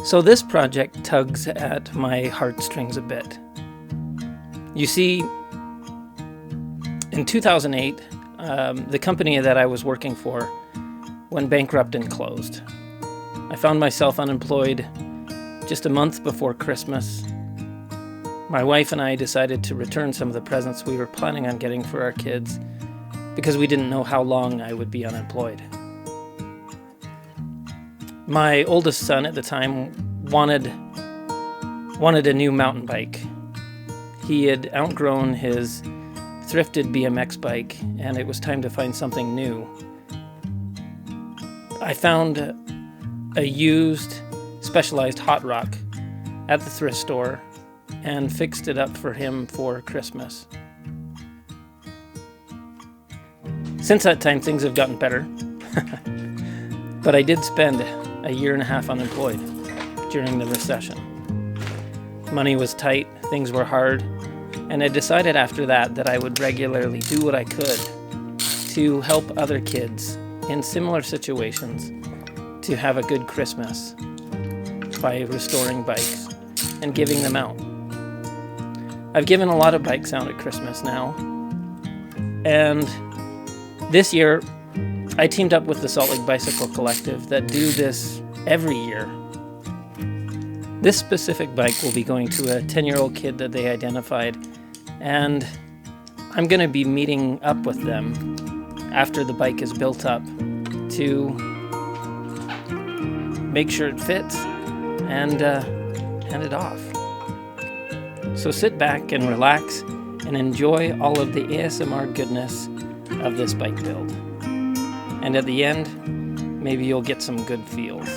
So this project tugs at my heartstrings a bit. You see, in 2008, the company that I was working for went bankrupt and closed. I found myself unemployed just a month before Christmas. My wife and I decided to return some of the presents we were planning on getting for our kids because we didn't know how long I would be unemployed. My oldest son at the time wanted a new mountain bike. He had outgrown his thrifted BMX bike, and it was time to find something new. I found a used, specialized HotRock at the thrift store and fixed it up for him for Christmas. Since that time, things have gotten better. But I did spend a year and a half unemployed during the recession. Money was tight, things were hard, and I decided after that I would regularly do what I could to help other kids in similar situations to have a good Christmas by restoring bikes and giving them out. I've given a lot of bikes out at Christmas now, and this year I teamed up with the Salt Lake Bicycle Collective that do this every year. This specific bike will be going to a 10-year-old kid that they identified, and I'm going to be meeting up with them after the bike is built up to make sure it fits and hand it off. So sit back and relax and enjoy all of the ASMR goodness of this bike build. And at the end, maybe you'll get some good feels.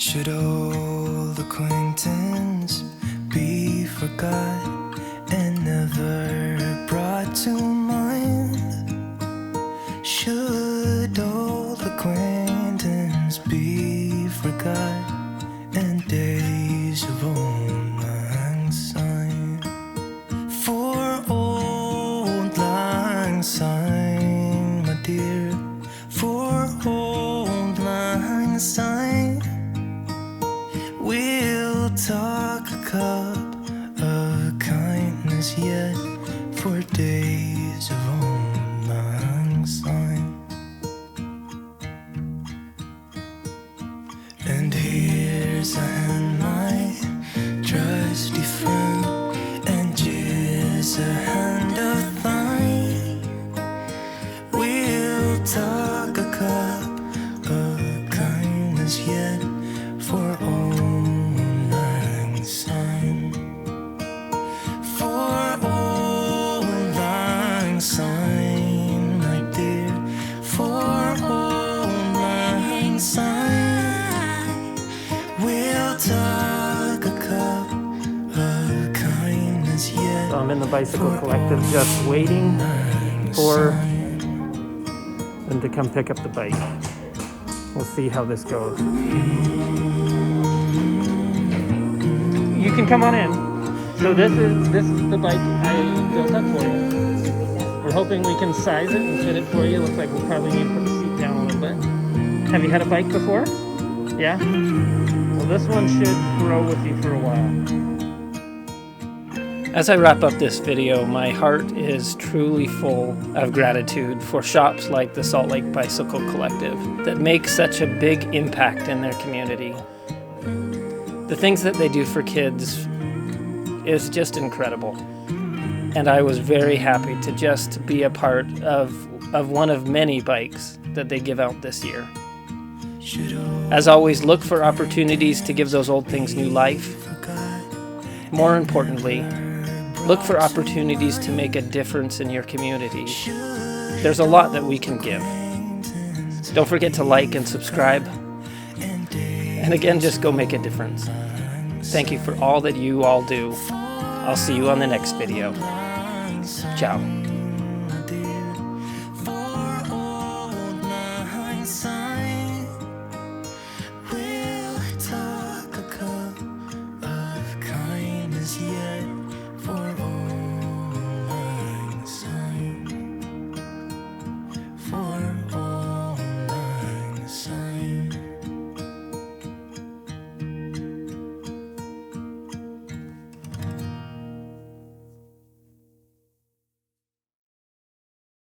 Should old acquaintance be forgot and never brought to mind? Should old acquaintance be forgot and days of old lang syne? For old lang syne, my dear, for old lang syne, we'll talk a cup of kindness yet for days of old lang syne. And here's a hand, my trusty friend, and here's a hand of thine. We'll talk a cup of kindness yet for old lang syne. For old lang syne, my dear, for old lang syne, we'll talk a cup of kindness yet. So I'm in the Bicycle Collective just waiting for them to come pick up the bike. We'll see how this goes. You can come on in. So this is the bike I built up for you. We're hoping we can size it and fit it for you. Looks like we'll probably need to put the seat down a little bit. Have you had a bike before? Yeah? Well, this one should grow with you for a while. As I wrap up this video, my heart is truly full of gratitude for shops like the Salt Lake Bicycle Collective that make such a big impact in their community. The things that they do for kids is just incredible. And I was very happy to just be a part of one of many bikes that they give out this year. As always, look for opportunities to give those old things new life. More importantly, look for opportunities to make a difference in your community. There's a lot that we can give. Don't forget to like and subscribe. And again, just go make a difference. Thank you for all that you all do. I'll see you on the next video. Ciao.